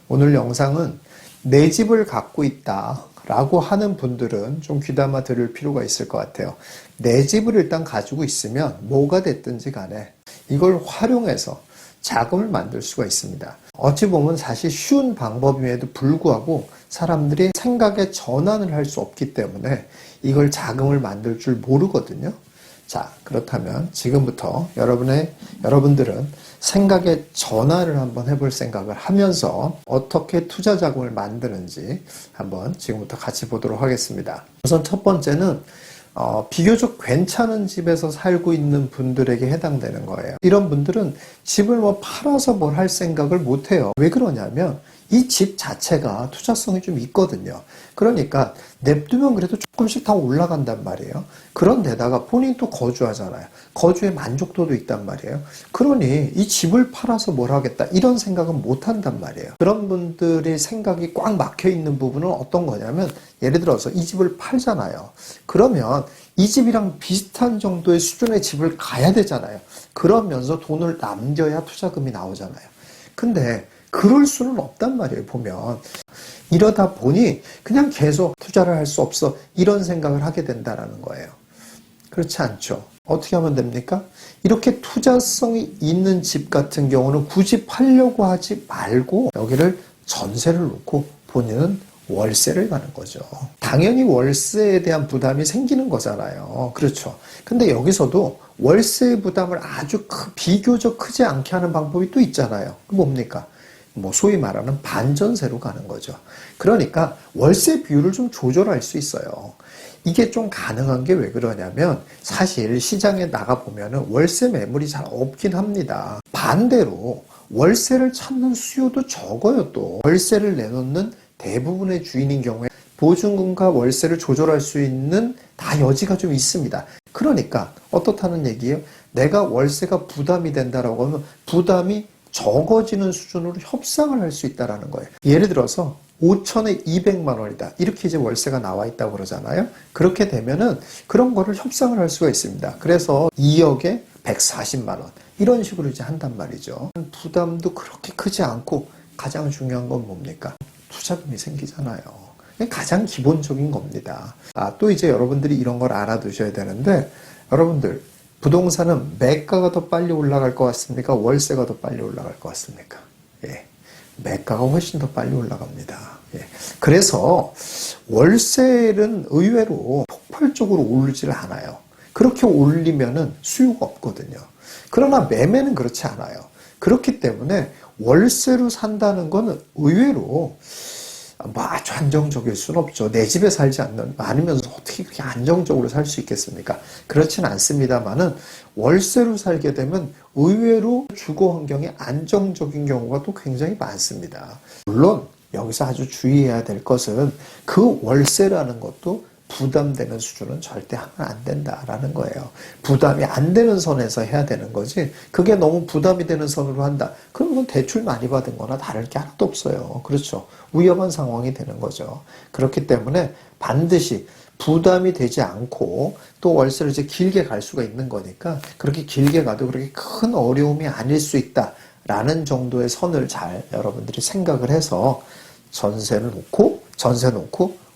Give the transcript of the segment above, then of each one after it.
오늘 영상은 내 집을 갖고 있다 라고 하는 분들은 좀 귀담아 들을 필요가 있을 것 같아요. 내 집을 일단 가지고 있으면 뭐가 됐든지 간에 이걸 활용해서 자금을 만들 수가 있습니다. 어찌 보면 사실 쉬운 방법임에도 불구하고 사람들이 생각의 전환을 할 수 없기 때문에 이걸 자금을 만들 줄 모르거든요. 자, 그렇다면 지금부터 여러분들은 생각의 전환을 한번 해볼 생각을 하면서 어떻게 투자 자금을 만드는지 한번 지금부터 같이 보도록 하겠습니다. 우선 첫 번째는 비교적 괜찮은 집에서 살고 있는 분들에게 해당되는 거예요. 이런 분들은 집을 팔아서 뭘 할 생각을 못 해요. 왜 그러냐면 이 집 자체가 투자성이 좀 있거든요. 그러니까 냅두면 그래도 조금씩 다 올라간단 말이에요. 그런데다가 본인도 거주하잖아요. 거주의 만족도도 있단 말이에요. 그러니 이 집을 팔아서 뭘 하겠다 이런 생각은 못 한단 말이에요. 그런 분들의 생각이 꽉 막혀 있는 부분은 어떤 거냐면 예를 들어서 이 집을 팔잖아요. 그러면 이 집이랑 비슷한 정도의 수준의 집을 가야 되잖아요. 그러면서 돈을 남겨야 투자금이 나오잖아요. 근데 그럴 수는 없단 말이에요, 보면. 이러다 보니 그냥 계속 투자를 할 수 없어 이런 생각을 하게 된다는 거예요. 그렇지 않죠? 어떻게 하면 됩니까? 이렇게 투자성이 있는 집 같은 경우는 굳이 팔려고 하지 말고 여기를 전세를 놓고 본인은 월세를 가는 거죠. 당연히 월세에 대한 부담이 생기는 거잖아요. 그렇죠. 근데 여기서도 월세 부담을 아주 비교적 크지 않게 하는 방법이 또 있잖아요. 그 뭡니까? 소위 말하는 반전세로 가는 거죠. 그러니까 월세 비율을 좀 조절할 수 있어요. 이게 좀 가능한 게 왜 그러냐면 사실 시장에 나가보면 월세 매물이 잘 없긴 합니다. 반대로 월세를 찾는 수요도 적어요. 또 월세를 내놓는 대부분의 주인인 경우에 보증금과 월세를 조절할 수 있는 다 여지가 좀 있습니다. 그러니까 어떻다는 얘기예요? 내가 월세가 부담이 된다라고 하면 부담이 적어지는 수준으로 협상을 할 수 있다는 거예요. 예를 들어서 5천에 200만 원이다. 이렇게 이제 월세가 나와 있다고 그러잖아요. 그렇게 되면은 그런 거를 협상을 할 수가 있습니다. 그래서 2억에 140만 원. 이런 식으로 이제 한단 말이죠. 부담도 그렇게 크지 않고 가장 중요한 건 뭡니까? 투자금이 생기잖아요. 가장 기본적인 겁니다. 또 이제 여러분들이 이런 걸 알아두셔야 되는데 여러분들 부동산은 매가가 더 빨리 올라갈 것 같습니까? 월세가 더 빨리 올라갈 것 같습니까? 예. 매가가 훨씬 더 빨리 올라갑니다. 예. 그래서 월세는 의외로 폭발적으로 오르질 않아요. 그렇게 올리면은 수요가 없거든요. 그러나 매매는 그렇지 않아요. 그렇기 때문에 월세로 산다는 건 의외로 아주 안정적일 수는 없죠. 내 집에 살지 않으면서 어떻게 그렇게 안정적으로 살 수 있겠습니까? 그렇지는 않습니다만은 월세로 살게 되면 의외로 주거 환경이 안정적인 경우가 또 굉장히 많습니다. 물론 여기서 아주 주의해야 될 것은 그 월세라는 것도 부담되는 수준은 절대 하면 안 된다라는 거예요. 부담이 안 되는 선에서 해야 되는 거지 그게 너무 부담이 되는 선으로 한다. 그러면 대출 많이 받은 거나 다를 게 하나도 없어요. 그렇죠. 위험한 상황이 되는 거죠. 그렇기 때문에 반드시 부담이 되지 않고 또 월세를 이제 길게 갈 수가 있는 거니까 그렇게 길게 가도 그렇게 큰 어려움이 아닐 수 있다라는 정도의 선을 잘 여러분들이 생각을 해서 전세 놓고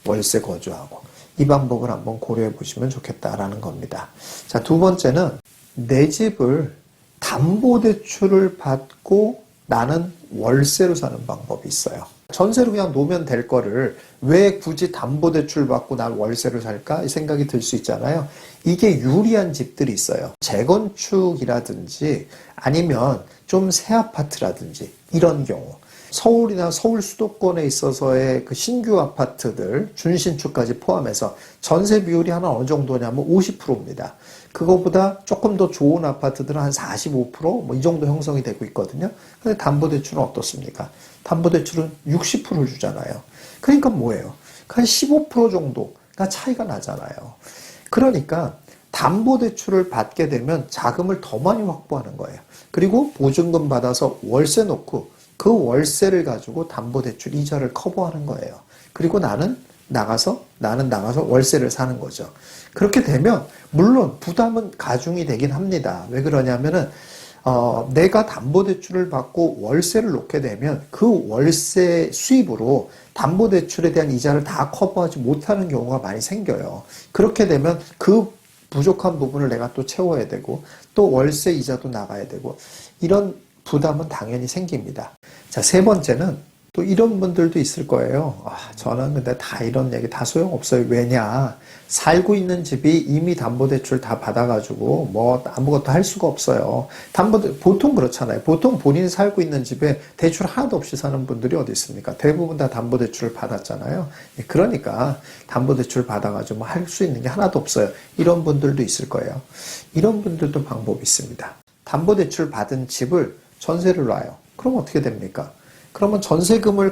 월세 거주하고 이 방법을 한번 고려해 보시면 좋겠다라는 겁니다. 자, 두 번째는 내 집을 담보대출을 받고 나는 월세로 사는 방법이 있어요. 전세로 그냥 놓으면 될 거를 왜 굳이 담보대출 받고 난 월세로 살까? 이 생각이 들 수 있잖아요. 이게 유리한 집들이 있어요. 재건축이라든지 아니면 좀 새 아파트라든지 이런 경우. 서울이나 서울 수도권에 있어서의 그 신규 아파트들, 준신축까지 포함해서 전세 비율이 어느 정도냐면 50%입니다. 그거보다 조금 더 좋은 아파트들은 한 45%? 이 정도 형성이 되고 있거든요. 근데 담보대출은 어떻습니까? 담보대출은 60%를 주잖아요. 그러니까 뭐예요? 한 15% 정도가 차이가 나잖아요. 그러니까 담보대출을 받게 되면 자금을 더 많이 확보하는 거예요. 그리고 보증금 받아서 월세 놓고 그 월세를 가지고 담보대출 이자를 커버하는 거예요. 그리고 나는 나가서 월세를 사는 거죠. 그렇게 되면 물론 부담은 가중이 되긴 합니다. 왜 그러냐면은 내가 담보대출을 받고 월세를 놓게 되면 그 월세 수입으로 담보대출에 대한 이자를 다 커버하지 못하는 경우가 많이 생겨요. 그렇게 되면 그 부족한 부분을 내가 또 채워야 되고 또 월세 이자도 나가야 되고 이런 부담은 당연히 생깁니다. 자, 세 번째는 또 이런 분들도 있을 거예요. 저는 근데 다 이런 얘기 다 소용없어요. 왜냐? 살고 있는 집이 이미 담보대출 다 받아가지고 뭐 아무것도 할 수가 없어요. 보통 그렇잖아요. 보통 본인이 살고 있는 집에 대출 하나도 없이 사는 분들이 어디 있습니까? 대부분 다 담보대출을 받았잖아요. 그러니까 담보대출 받아가지고 뭐 할 수 있는 게 하나도 없어요. 이런 분들도 있을 거예요. 이런 분들도 방법이 있습니다. 담보대출 받은 집을 전세를 놔요. 그럼 어떻게 됩니까? 그러면 전세금을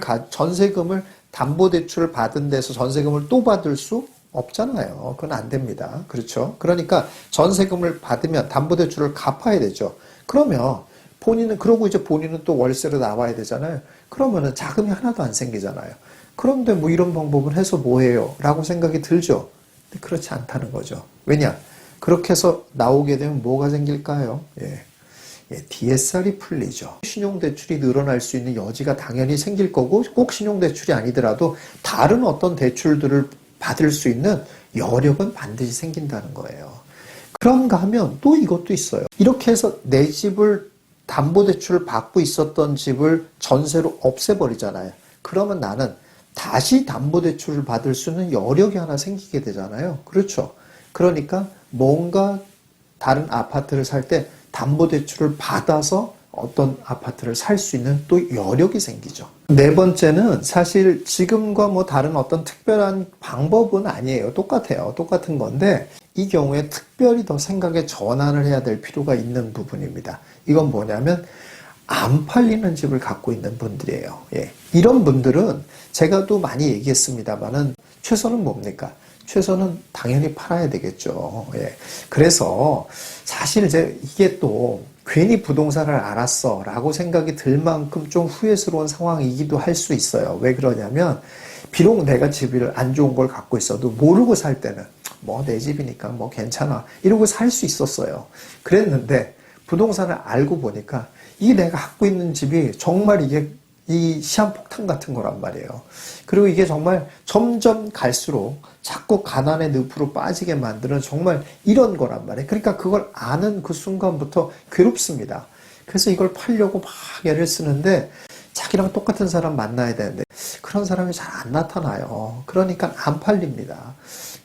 담보대출을 받은 데서 전세금을 또 받을 수 없잖아요. 그건 안 됩니다. 그렇죠? 그러니까 전세금을 받으면 담보대출을 갚아야 되죠. 그러면 그러고 이제 본인은 또 월세로 나와야 되잖아요. 그러면은 자금이 하나도 안 생기잖아요. 그런데 뭐 이런 방법을 해서 뭐해요? 라고 생각이 들죠. 근데 그렇지 않다는 거죠. 왜냐? 그렇게 해서 나오게 되면 뭐가 생길까요? DSR이 풀리죠. 신용대출이 늘어날 수 있는 여지가 당연히 생길 거고 꼭 신용대출이 아니더라도 다른 어떤 대출들을 받을 수 있는 여력은 반드시 생긴다는 거예요. 그런가 하면 또 이것도 있어요. 이렇게 해서 내 집을 담보대출을 받고 있었던 집을 전세로 없애버리잖아요. 그러면 나는 다시 담보대출을 받을 수 있는 여력이 하나 생기게 되잖아요. 그렇죠. 그러니까 뭔가 다른 아파트를 살 때 담보대출을 받아서 어떤 아파트를 살 수 있는 또 여력이 생기죠. 네 번째는 사실 지금과 뭐 다른 어떤 특별한 방법은 아니에요. 똑같아요. 똑같은 건데 이 경우에 특별히 더 생각의 전환을 해야 될 필요가 있는 부분입니다. 이건 뭐냐면 안 팔리는 집을 갖고 있는 분들이에요. 이런 분들은 제가 또 많이 얘기했습니다만은 최선은 뭡니까? 최선은 당연히 팔아야 되겠죠. 그래서 사실 이게 또 괜히 부동산을 알았어 라고 생각이 들 만큼 좀 후회스러운 상황이기도 할 수 있어요. 왜 그러냐면 비록 내가 집을 안 좋은 걸 갖고 있어도 모르고 살 때는 뭐 내 집이니까 뭐 괜찮아 이러고 살 수 있었어요. 그랬는데 부동산을 알고 보니까 이게 내가 갖고 있는 집이 정말 이게 이 시한폭탄 같은 거란 말이에요. 그리고 이게 정말 점점 갈수록 자꾸 가난의 늪으로 빠지게 만드는 정말 이런 거란 말이에요. 그러니까 그걸 아는 그 순간부터 괴롭습니다. 그래서 이걸 팔려고 막 애를 쓰는데 자기랑 똑같은 사람 만나야 되는데 그런 사람이 잘 안 나타나요. 그러니까 안 팔립니다.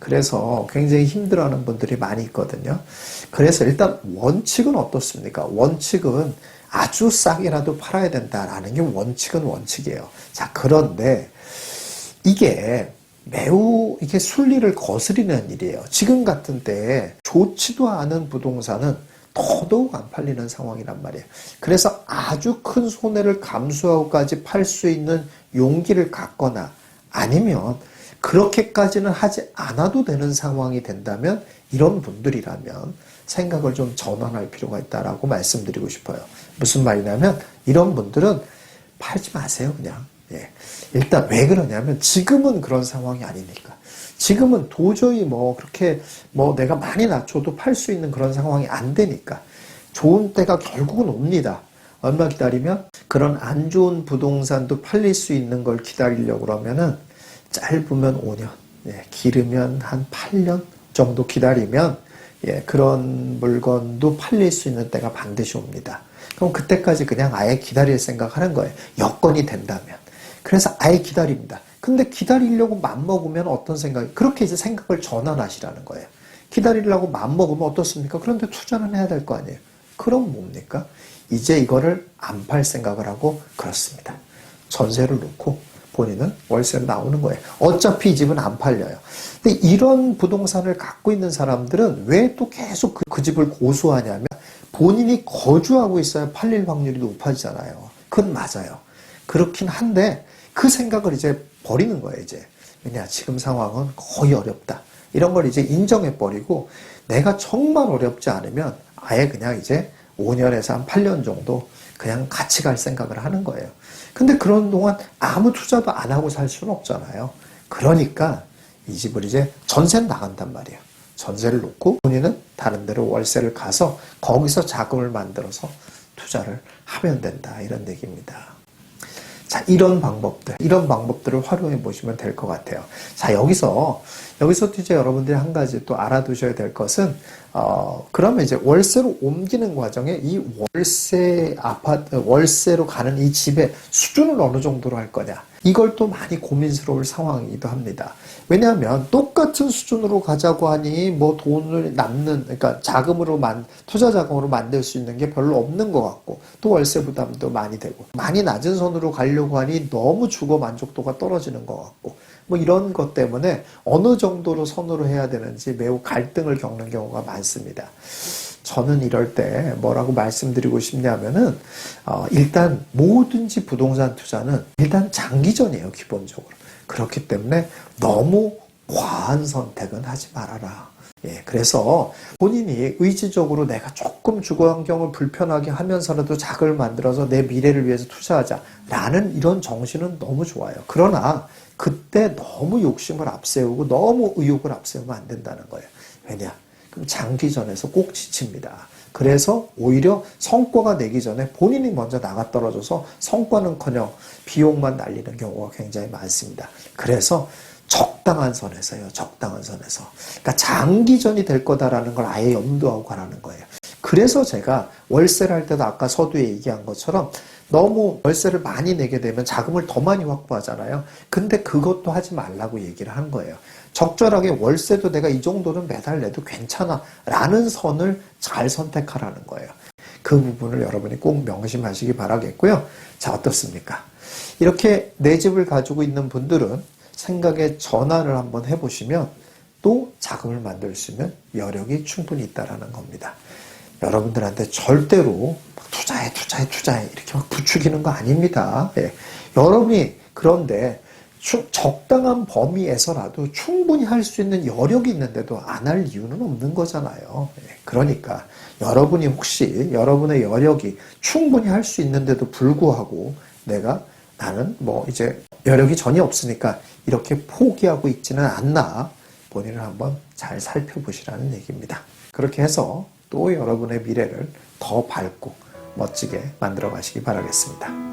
그래서 굉장히 힘들어하는 분들이 많이 있거든요. 그래서 일단 원칙은 어떻습니까? 원칙은 아주 싸게라도 팔아야 된다라는 게 원칙은 원칙이에요. 자, 그런데 이게 매우 이게 순리를 거스리는 일이에요. 지금 같은 때에 좋지도 않은 부동산은 더더욱 안 팔리는 상황이란 말이에요. 그래서 아주 큰 손해를 감수하고까지 팔 수 있는 용기를 갖거나 아니면 그렇게까지는 하지 않아도 되는 상황이 된다면 이런 분들이라면 생각을 좀 전환할 필요가 있다라고 말씀드리고 싶어요. 무슨 말이냐면 이런 분들은 팔지 마세요, 그냥. 일단 왜 그러냐면 지금은 그런 상황이 아니니까. 지금은 도저히 뭐 그렇게 뭐 내가 많이 낮춰도 팔 수 있는 그런 상황이 안 되니까. 좋은 때가 결국은 옵니다. 얼마 기다리면 그런 안 좋은 부동산도 팔릴 수 있는 걸 기다리려고 그러면은 짧으면 5년, 길으면 한 8년 정도 기다리면 그런 물건도 팔릴 수 있는 때가 반드시 옵니다. 그럼 그때까지 그냥 아예 기다릴 생각하는 거예요. 여건이 된다면. 그래서 아예 기다립니다. 근데 기다리려고 맘먹으면 어떤 생각이, 그렇게 이제 생각을 전환하시라는 거예요. 기다리려고 맘먹으면 어떻습니까? 그런데 투자는 해야 될 거 아니에요. 그럼 뭡니까? 이제 이거를 안 팔 생각을 하고 그렇습니다. 전세를 놓고 본인은 월세로 나오는 거예요. 어차피 이 집은 안 팔려요. 근데 이런 부동산을 갖고 있는 사람들은 왜 또 계속 그 집을 고수하냐면 본인이 거주하고 있어야 팔릴 확률이 높아지잖아요. 그건 맞아요. 그렇긴 한데 그 생각을 이제 버리는 거예요, 이제. 왜냐, 지금 상황은 거의 어렵다. 이런 걸 이제 인정해버리고 내가 정말 어렵지 않으면 아예 그냥 이제 5년에서 한 8년 정도 그냥 같이 갈 생각을 하는 거예요. 근데 그런 동안 아무 투자도 안 하고 살 수는 없잖아요. 그러니까 이 집을 이제 전세는 나간단 말이에요. 전세를 놓고 본인은 다른 데로 월세를 가서 거기서 자금을 만들어서 투자를 하면 된다. 이런 얘기입니다. 자, 이런 방법들을 활용해 보시면 될 것 같아요. 자, 여기서 이제 여러분들이 한 가지 또 알아두셔야 될 것은, 그러면 이제 월세로 옮기는 과정에 이 월세로 가는 이 집의 수준을 어느 정도로 할 거냐. 이걸 또 많이 고민스러울 상황이기도 합니다. 왜냐하면 똑같은 수준으로 가자고 하니 뭐 돈을 그러니까 투자 자금으로 만들 수 있는 게 별로 없는 것 같고, 또 월세 부담도 많이 되고, 많이 낮은 선으로 가려고 하니 너무 주거 만족도가 떨어지는 것 같고, 뭐 이런 것 때문에 어느 정도로 선으로 해야 되는지 매우 갈등을 겪는 경우가 많습니다. 저는 이럴 때 뭐라고 말씀드리고 싶냐면은, 일단 뭐든지 부동산 투자는 일단 장기전이에요, 기본적으로. 그렇기 때문에 너무 과한 선택은 하지 말아라. 예, 그래서 본인이 의지적으로 내가 조금 주거 환경을 불편하게 하면서라도 자금을 만들어서 내 미래를 위해서 투자하자라는 이런 정신은 너무 좋아요. 그러나 그때 너무 욕심을 앞세우고 너무 의욕을 앞세우면 안 된다는 거예요. 왜냐? 그럼 장기전에서 꼭 지칩니다. 그래서 오히려 성과가 내기 전에 본인이 먼저 나가 떨어져서 성과는커녕 비용만 날리는 경우가 굉장히 많습니다. 그래서 적당한 선에서요. 적당한 선에서. 그러니까 장기전이 될 거다라는 걸 아예 염두하고 가라는 거예요. 그래서 제가 월세를 할 때도 아까 서두에 얘기한 것처럼 너무 월세를 많이 내게 되면 자금을 더 많이 확보하잖아요. 근데 그것도 하지 말라고 얘기를 한 거예요. 적절하게 월세도 내가 이 정도는 매달 내도 괜찮아 라는 선을 잘 선택하라는 거예요. 그 부분을 여러분이 꼭 명심하시기 바라겠고요. 자, 어떻습니까? 이렇게 내 집을 가지고 있는 분들은 생각의 전환을 한번 해보시면 또 자금을 만들 수 있는 여력이 충분히 있다는 겁니다. 여러분들한테 절대로 투자해 이렇게 막 부추기는 거 아닙니다. 예. 여러분이 그런데 적당한 범위에서라도 충분히 할 수 있는 여력이 있는데도 안 할 이유는 없는 거잖아요. 예. 그러니까 여러분이 혹시 여러분의 여력이 충분히 할 수 있는데도 불구하고 나는 뭐 이제 여력이 전혀 없으니까 이렇게 포기하고 있지는 않나 본인을 한번 잘 살펴보시라는 얘기입니다. 그렇게 해서 또 여러분의 미래를 더 밝고 멋지게 만들어 가시기 바라겠습니다.